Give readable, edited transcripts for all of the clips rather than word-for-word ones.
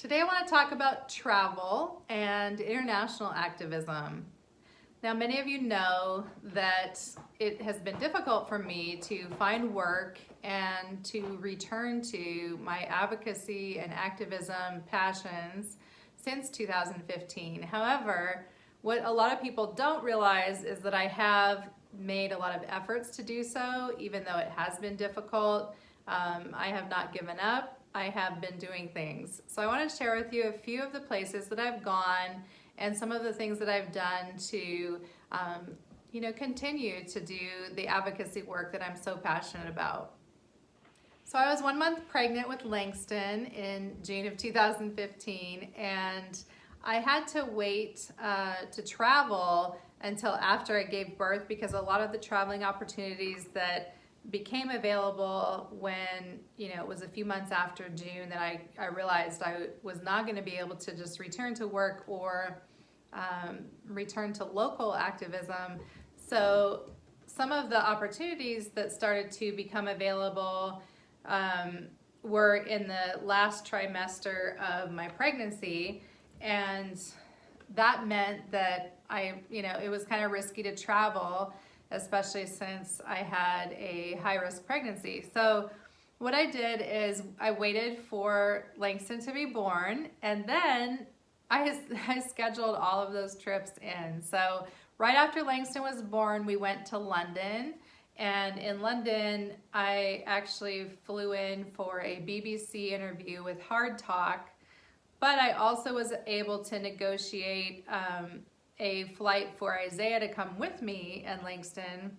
Today I want to talk about travel and international activism. Now, many of you know that it has been difficult for me to find work and to return to my advocacy and activism passions since 2015. However, what a lot of people don't realize is that I have made a lot of efforts to do so, even though it has been difficult. I have not given up. I have been doing things. So I want to share with you a few of the places that I've gone and some of the things that I've done to continue to do the advocacy work that I'm so passionate about. So I was 1 month pregnant with Langston in June of 2015, and I had to wait to travel until after I gave birth, because a lot of the traveling opportunities that became available when it was a few months after June that I realized I was not going to be able to just return to work or return to local activism. So some of the opportunities that started to become available were in the last trimester of my pregnancy, and that meant that it was kind of risky to travel, especially since I had a high-risk pregnancy. So what I did is I waited for Langston to be born, and then I scheduled all of those trips in. So right after Langston was born, we went to London, and in London, I actually flew in for a BBC interview with HardTalk, but I also was able to negotiate a flight for Isaiah to come with me and Langston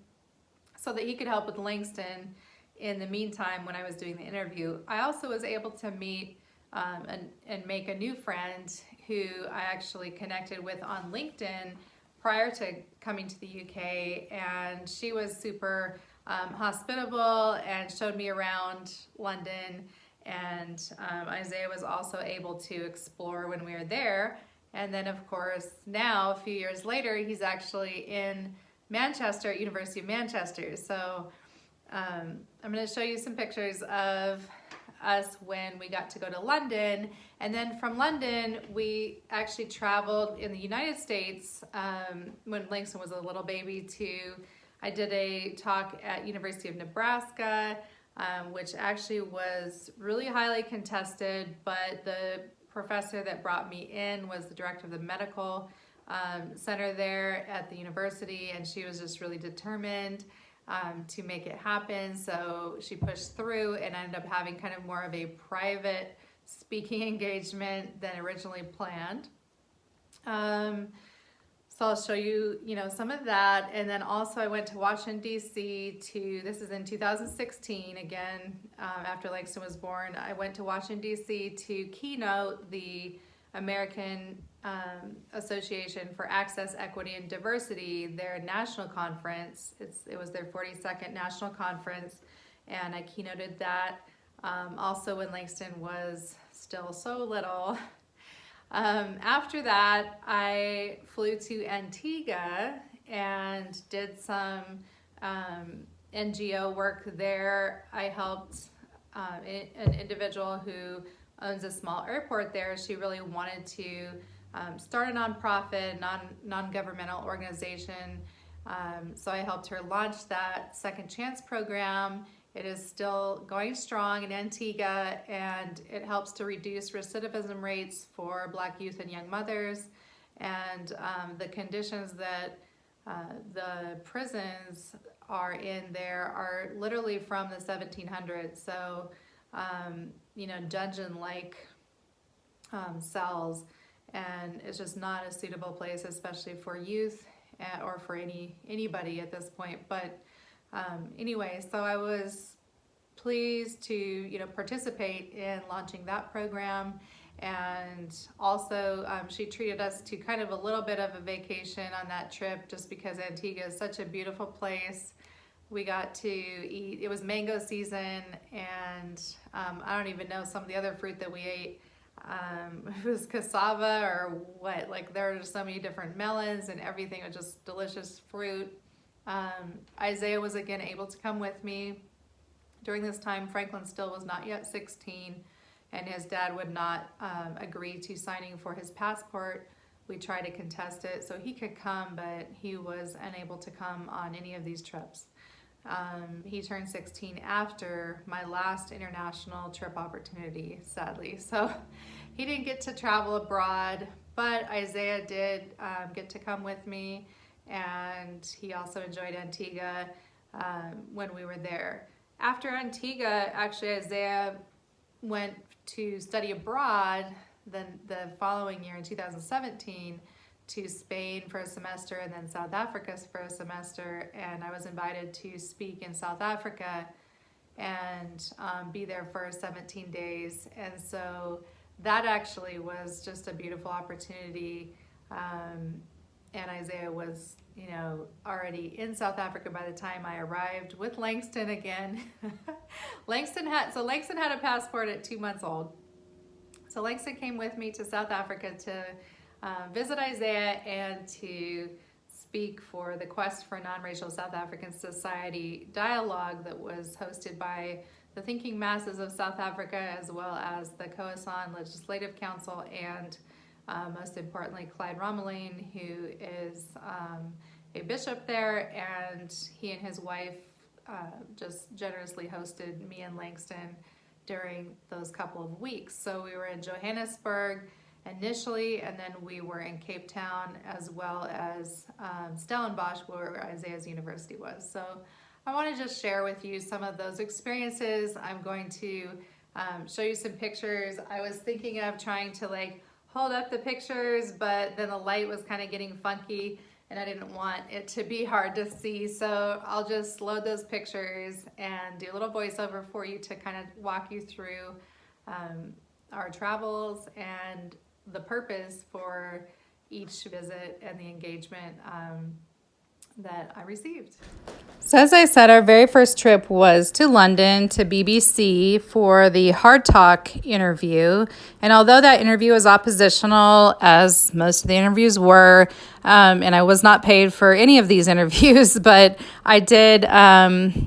so that he could help with Langston in the meantime when I was doing the interview. I also was able to meet and make a new friend who I actually connected with on LinkedIn prior to coming to the UK, and she was super hospitable and showed me around London, and Isaiah was also able to explore when we were there. And then, of course, now, a few years later, he's actually in Manchester, at University of Manchester. So I'm going to show you some pictures of us when we got to go to London. And then from London, we actually traveled in the United States when Langston was a little baby I did a talk at University of Nebraska, which actually was really highly contested, but the professor that brought me in was the director of the medical center there at the university, and she was just really determined to make it happen. So she pushed through and ended up having kind of more of a private speaking engagement than originally planned. So I'll show you, some of that. And then also I went to Washington, D.C. this is in 2016, again, after Langston was born. I went to Washington, D.C. to keynote the American Association for Access, Equity, and Diversity, their national conference. It was their 42nd national conference, and I keynoted that also when Langston was still so little. After that, I flew to Antigua and did some NGO work there. I helped an individual who owns a small airport there. She really wanted to start a nonprofit, non-governmental organization. So I helped her launch that Second Chance program. It is still going strong in Antigua, and it helps to reduce recidivism rates for Black youth and young mothers. And the conditions that the prisons are in there are literally from the 1700s. So, dungeon-like cells, and it's just not a suitable place, especially for youth or for anybody at this point. But anyway, so I was pleased to participate in launching that program, and also she treated us to kind of a little bit of a vacation on that trip, just because Antigua is such a beautiful place. We got to eat, it was mango season, and I don't even know some of the other fruit that we ate. It was cassava or what, like there were just so many different melons and everything. It was just delicious fruit. Isaiah was again able to come with me. During this time, Franklin still was not yet 16, and his dad would not agree to signing for his passport. We tried to contest it so he could come, but he was unable to come on any of these trips. He turned 16 after my last international trip opportunity, sadly. So he didn't get to travel abroad, but Isaiah did get to come with me, and he also enjoyed Antigua when we were there. After Antigua, actually Isaiah went to study abroad the following year in 2017 to Spain for a semester and then South Africa for a semester, and I was invited to speak in South Africa and be there for 17 days. And so that actually was just a beautiful opportunity, and Isaiah was already in South Africa by the time I arrived with Langston again. Langston had a passport at 2 months old. So Langston came with me to South Africa to visit Isaiah and to speak for the Quest for Non-Racial South African Society dialogue that was hosted by the Thinking Masses of South Africa, as well as the Khoisan Legislative Council, and most importantly, Clyde Ramalaine, who is a bishop there, and he and his wife just generously hosted me and Langston during those couple of weeks. So we were in Johannesburg initially, and then we were in Cape Town, as well as Stellenbosch, where Isaiah's university was. So I want to just share with you some of those experiences. I'm going to show you some pictures. I was thinking of trying to hold up the pictures, but then the light was kind of getting funky, and I didn't want it to be hard to see. So I'll just load those pictures and do a little voiceover for you to kind of walk you through our travels and the purpose for each visit and the engagement that I received. So as I said, our very first trip was to London to BBC for the HardTalk interview. And although that interview was oppositional, as most of the interviews were, and I was not paid for any of these interviews, but I did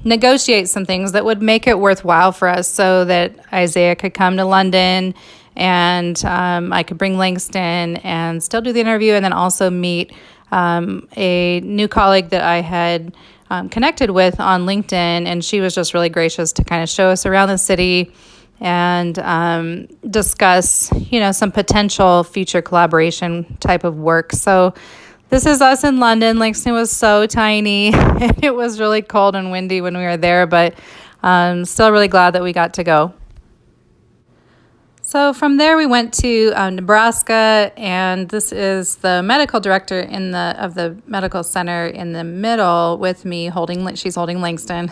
negotiate some things that would make it worthwhile for us so that Isaiah could come to London, and I could bring Langston and still do the interview, and then also meet a new colleague that I had connected with on LinkedIn, and she was just really gracious to kind of show us around the city and discuss, some potential future collaboration type of work. So this is us in London. Langston was so tiny. It was really cold and windy when we were there, but still really glad that we got to go. So from there we went to Nebraska, and this is the medical director of the medical center in the middle with me she's holding Langston.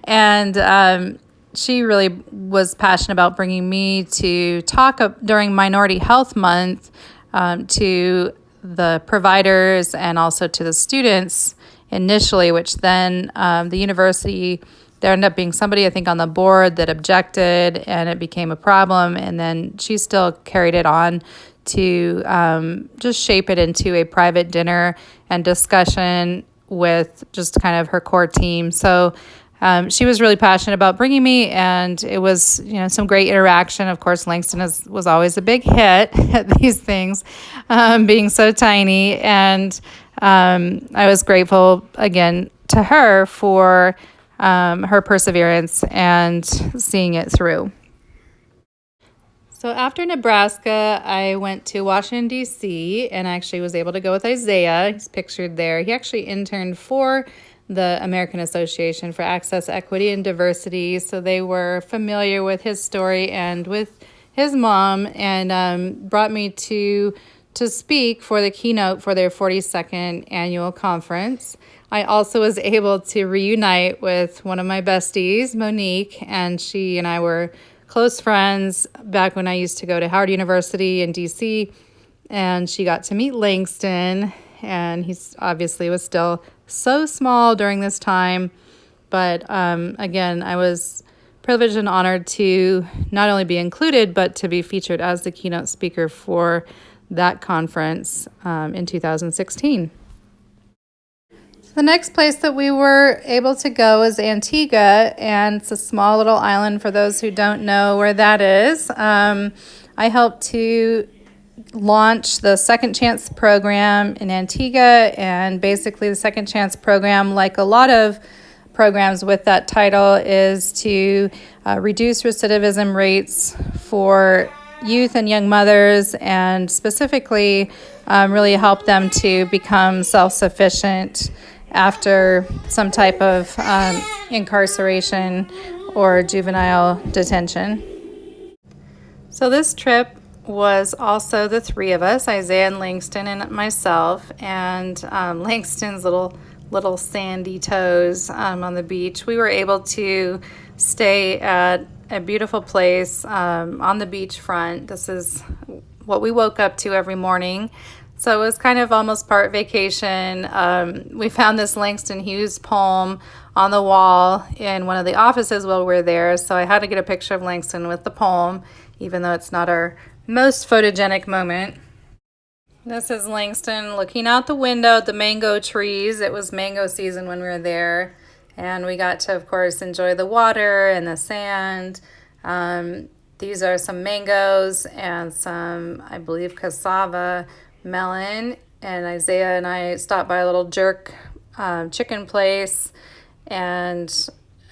And she really was passionate about bringing me to talk during Minority Health Month to the providers and also to the students initially, which then the university, there ended up being somebody, I think, on the board that objected, and it became a problem. And then she still carried it on to just shape it into a private dinner and discussion with just kind of her core team. So she was really passionate about bringing me, and it was, some great interaction. Of course, Langston was always a big hit at these things, being so tiny. And I was grateful, again, to her for her perseverance and seeing it through. So after Nebraska, I went to Washington, D.C., and I actually was able to go with Isaiah. He's pictured there. He actually interned for the American Association for Access, Equity, and Diversity, so they were familiar with his story and with his mom, and brought me to speak for the keynote for their 42nd annual conference. I also was able to reunite with one of my besties, Monique, and she and I were close friends back when I used to go to Howard University in DC, and she got to meet Langston, and he obviously was still so small during this time, but again, I was privileged and honored to not only be included, but to be featured as the keynote speaker for that conference in 2016. The next place that we were able to go is Antigua, and it's a small little island for those who don't know where that is. I helped to launch the Second Chance program in Antigua, and basically the Second Chance program, like a lot of programs with that title, is to reduce recidivism rates for youth and young mothers, and specifically really help them to become self-sufficient after some type of incarceration or juvenile detention. So this trip was also the three of us, Isaiah and Langston and myself, and Langston's little sandy toes on the beach. We were able to stay at a beautiful place on the beach front. This is what we woke up to every morning. So it was kind of almost part vacation. We found this Langston Hughes poem on the wall in one of the offices while we were there. So I had to get a picture of Langston with the poem, even though it's not our most photogenic moment. This is Langston looking out the window at the mango trees. It was mango season when we were there, and we got to, of course, enjoy the water and the sand. These are some mangoes and some, I believe, cassava melon, and Isaiah and I stopped by a little jerk chicken place, and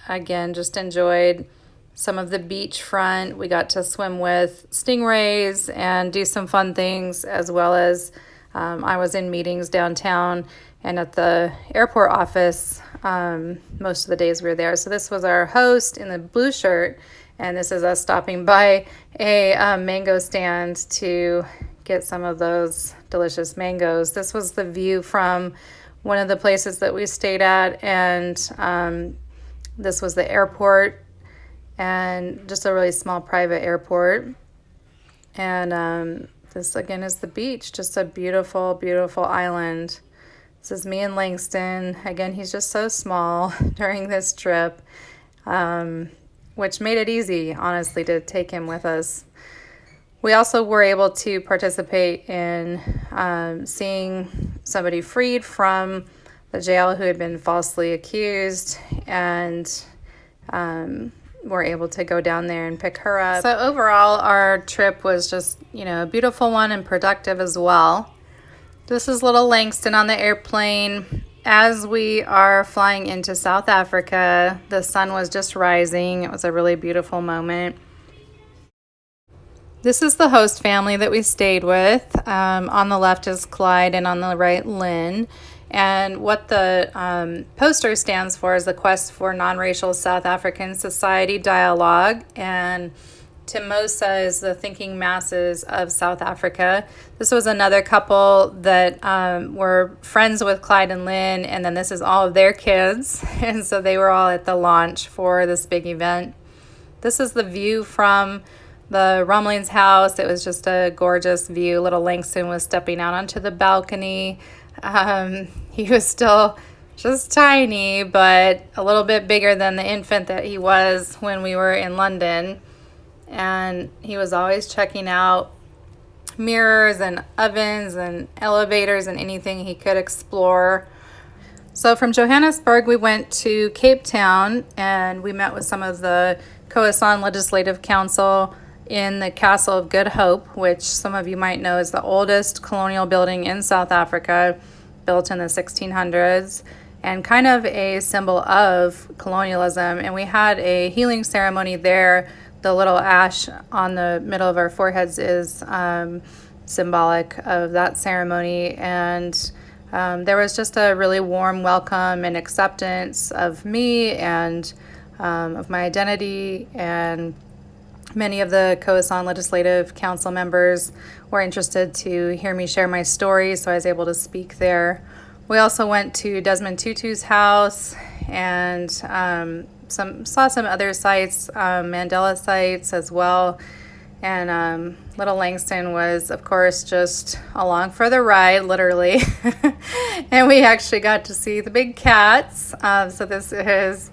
again just enjoyed some of the beachfront. We got to swim with stingrays and do some fun things, as well as I was in meetings downtown and at the airport office most of the days we were there. So this was our host in the blue shirt, and this is us stopping by a mango stand to get some of those delicious mangoes. This was the view from one of the places that we stayed at, and this was the airport, and just a really small private airport. And this again is the beach, just a beautiful, beautiful island. This is me and Langston. Again, he's just so small during this trip, which made it easy, honestly, to take him with us. We also were able to participate in seeing somebody freed from the jail who had been falsely accused, and were able to go down there and pick her up. So overall, our trip was just, a beautiful one and productive as well. This is little Langston on the airplane. As we are flying into South Africa, the sun was just rising. It was a really beautiful moment. This is the host family that we stayed with. On the left is Clyde, and on the right, Lynn. And what the poster stands for is the Quest for Nonracial South African Society Dialogue. And Timosa is the thinking masses of South Africa. This was another couple that were friends with Clyde and Lynn, and then this is all of their kids. And so they were all at the launch for this big event. This is the view from the Ramalaine's house. It was just a gorgeous view. Little Langston was stepping out onto the balcony. He was still just tiny, but a little bit bigger than the infant that he was when we were in London. And he was always checking out mirrors and ovens and elevators and anything he could explore. So from Johannesburg, we went to Cape Town, and we met with some of the Khoisan Legislative Council in the Castle of Good Hope, which some of you might know is the oldest colonial building in South Africa, built in the 1600s, and kind of a symbol of colonialism. And we had a healing ceremony there. The little ash on the middle of our foreheads is symbolic of that ceremony. And there was just a really warm welcome and acceptance of me and of my identity, and many of the Khoisan Legislative Council members were interested to hear me share my story, so I was able to speak there. We also went to Desmond Tutu's house and saw some other sites, Mandela sites as well. And little Langston was, of course, just along for the ride, literally. And we actually got to see the big cats. So this is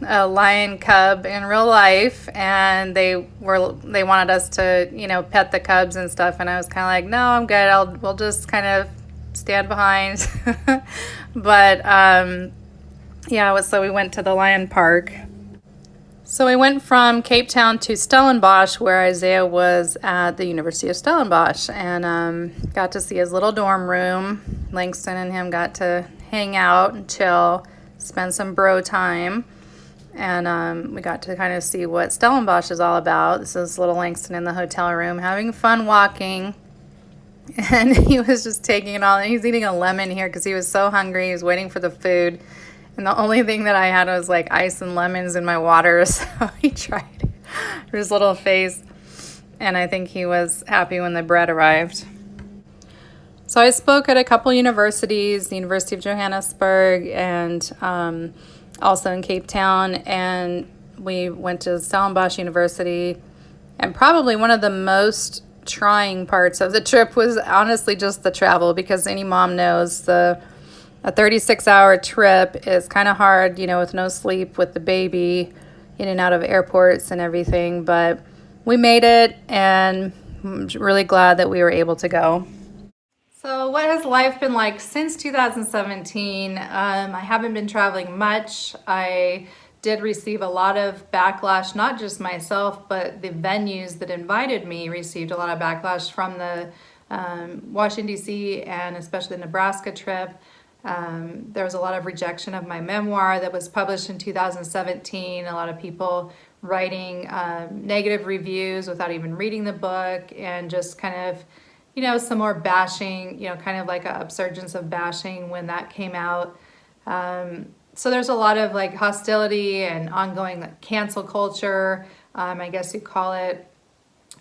a lion cub in real life, and they wanted us to pet the cubs and stuff, and I was kind of like, no, I'm good, we'll just kind of stand behind. But yeah, so we went to the Lion Park. So we went from Cape Town to Stellenbosch, where Isaiah was at the University of Stellenbosch, and got to see his little dorm room. Langston and him got to hang out and chill, spend some bro time, and we got to kind of see what Stellenbosch is all about. This is little Langston in the hotel room having fun walking, and he was just taking it all. He's eating a lemon here because he was so hungry. He was waiting for the food. And the only thing that I had was like ice and lemons in my water, so he tried his little face, and I think he was happy when the bread arrived. So I spoke at a couple universities, the University of Johannesburg and also in Cape Town, and we went to Stellenbosch University, and probably one of the most trying parts of the trip was honestly just the travel, because any mom knows a 36-hour trip is kind of hard, with no sleep, with the baby, in and out of airports and everything. But we made it, and I'm really glad that we were able to go. So what has life been like since 2017? I haven't been traveling much. I did receive a lot of backlash, not just myself, but the venues that invited me received a lot of backlash from the Washington, D.C. and especially the Nebraska trip. There was a lot of rejection of my memoir that was published in 2017. A lot of people writing negative reviews without even reading the book, and just kind of, some more bashing, kind of like a upsurgence of bashing when that came out. So there's a lot of like hostility and ongoing cancel culture, I guess you call it,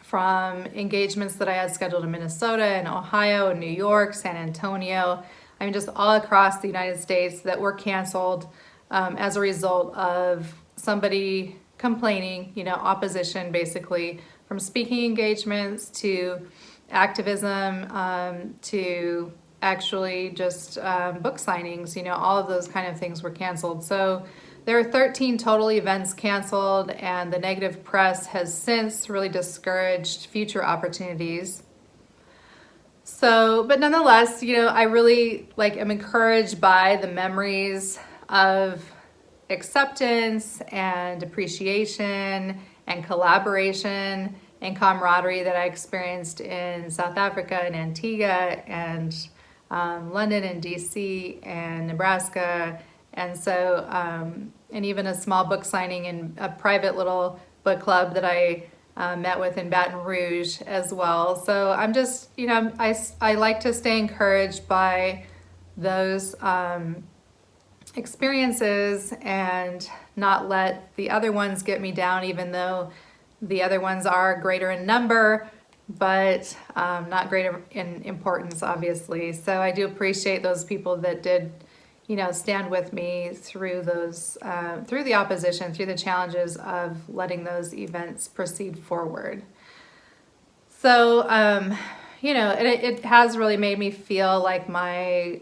from engagements that I had scheduled in Minnesota and Ohio and New York, San Antonio. Just all across the United States that were canceled as a result of somebody complaining, opposition basically, from speaking engagements to activism to actually just book signings, all of those kind of things were canceled. So there are 13 total events canceled, and the negative press has since really discouraged future opportunities. So, but nonetheless, I really am encouraged by the memories of acceptance and appreciation and collaboration and camaraderie that I experienced in South Africa and Antigua and London and DC and Nebraska. And so, and even a small book signing in a private little book club that I met with in Baton Rouge as well. So I'm just, I like to stay encouraged by those experiences and not let the other ones get me down, even though the other ones are greater in number, but not greater in importance, obviously. So I do appreciate those people that did, stand with me through those, through the opposition, through the challenges of letting those events proceed forward. So, it has really made me feel like my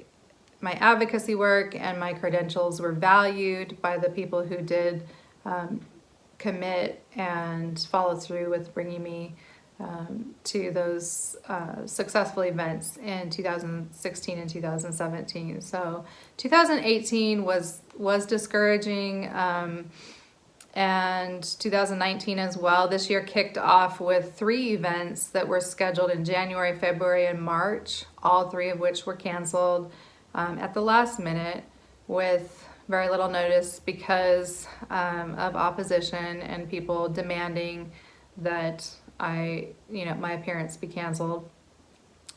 advocacy work and my credentials were valued by the people who did commit and follow through with bringing me to those successful events in 2016 and 2017. So 2018 was discouraging, and 2019 as well. This year kicked off with 3 events that were scheduled in January, February, and March, all 3 of which were canceled at the last minute with very little notice because of opposition and people demanding that my appearance be canceled.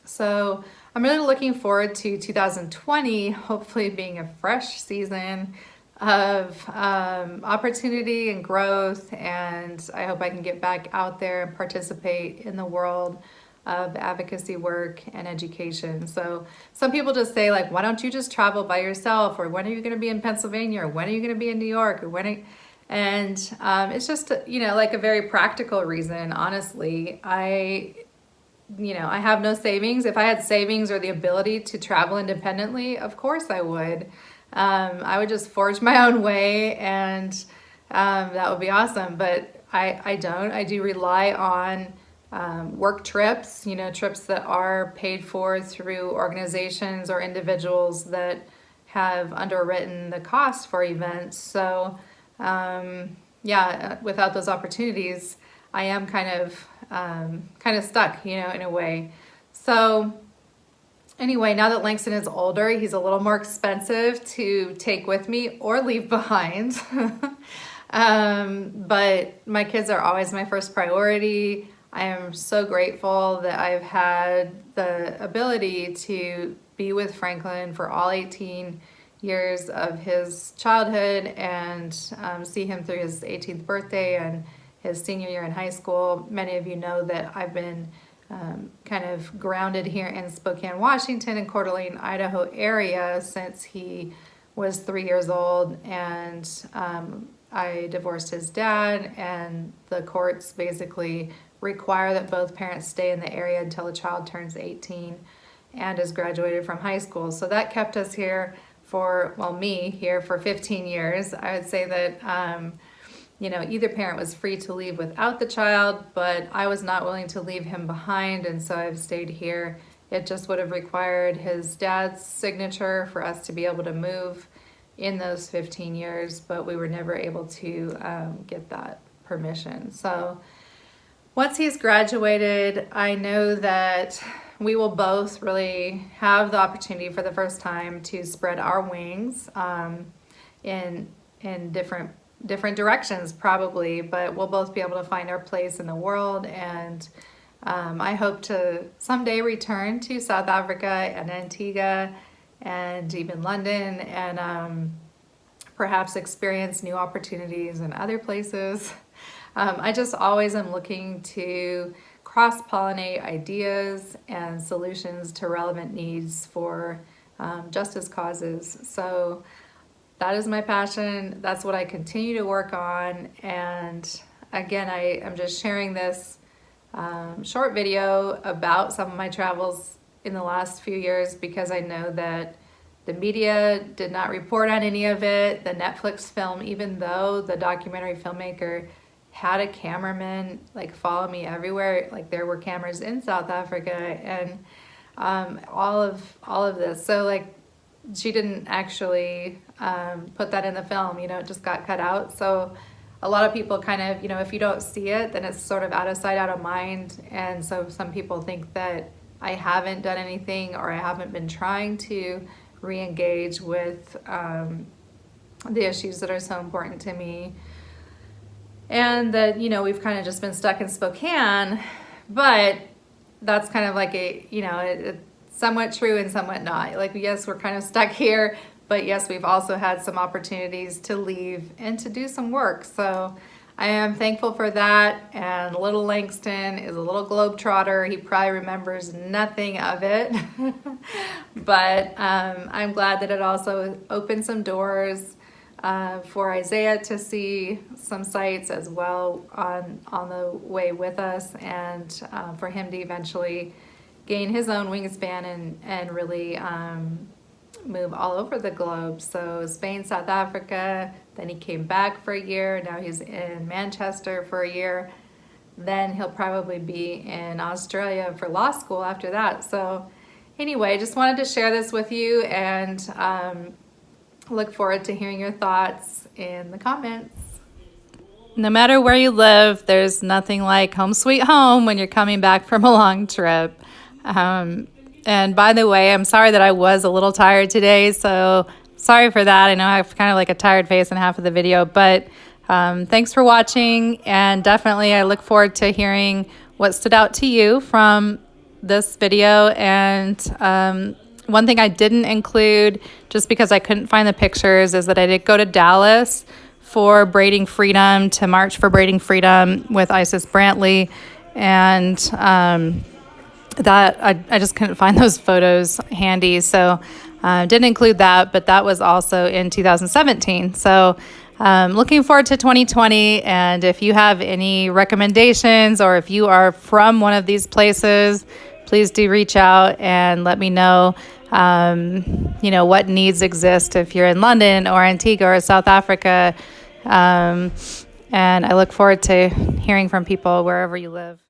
So I'm really looking forward to 2020, hopefully being a fresh season of opportunity and growth, and I hope I can get back out there and participate in the world of advocacy work and education. So some people just say, like, why don't you just travel by yourself, or when are you going to be in Pennsylvania, or when are you going to be in New York, or and it's just, like a very practical reason. Honestly, I have no savings. If I had savings or the ability to travel independently, of course I would. I would just forge my own way, and that would be awesome. But I don't. I do rely on work trips, trips that are paid for through organizations or individuals that have underwritten the cost for events. So without those opportunities, I am kind of stuck, in a way. So anyway, now that Langston is older, he's a little more expensive to take with me or leave behind. But my kids are always my first priority. I am so grateful that I've had the ability to be with Franklin for all 18 years of his childhood and see him through his 18th birthday and his senior year in high school. Many of you know that I've been kind of grounded here in Spokane, Washington and Coeur d'Alene, Idaho area since he was 3 years old, and I divorced his dad, and the courts basically require that both parents stay in the area until the child turns 18 and is graduated from high school. So that kept us here me here for 15 years. I would say that either parent was free to leave without the child, but I was not willing to leave him behind, and so I've stayed here. It just would have required his dad's signature for us to be able to move in those 15 years, but we were never able to get that permission. So once he's graduated, I know that we will both really have the opportunity for the first time to spread our wings in different directions probably, but we'll both be able to find our place in the world. And I hope to someday return to South Africa and Antigua and even London and perhaps experience new opportunities in other places. I just always am looking to cross-pollinate ideas and solutions to relevant needs for justice causes. So that is my passion. That's what I continue to work on. And again, I am just sharing this short video about some of my travels in the last few years because I know that the media did not report on any of it. The Netflix film, even though the documentary filmmaker had a cameraman follow me everywhere, there were cameras in South Africa and all of this. So she didn't actually put that in the film, it just got cut out. So a lot of people kind of, if you don't see it, then it's sort of out of sight, out of mind. And so some people think that I haven't done anything or I haven't been trying to re-engage with the issues that are so important to me. And that, we've kind of just been stuck in Spokane, but that's kind of it's somewhat true and somewhat not. Yes, we're kind of stuck here, but yes, we've also had some opportunities to leave and to do some work. So I am thankful for that. And little Langston is a little globetrotter. He probably remembers nothing of it, but I'm glad that it also opened some doors for Isaiah to see some sites as well on the way with us, and for him to eventually gain his own wingspan and really move all over the globe. So Spain, South Africa, then he came back for a year, now he's in Manchester for a year, then he'll probably be in Australia for law school after that. So anyway, just wanted to share this with you, and look forward to hearing your thoughts in the comments. No matter where you live, there's nothing like home sweet home when you're coming back from a long trip. And by the way, I'm sorry that I was a little tired today, so sorry for that. I know I have kind of a tired face in half of the video, but thanks for watching, and definitely I look forward to hearing what stood out to you from this video. And one thing I didn't include, just because I couldn't find the pictures, is that I did go to Dallas for Braiding Freedom, to march for Braiding Freedom with Isis Brantley, and that I just couldn't find those photos handy, so didn't include that, but that was also in 2017. So looking forward to 2020, and if you have any recommendations or if you are from one of these places, please do reach out and let me know what needs exist if you're in London or Antigua or South Africa. And I look forward to hearing from people wherever you live.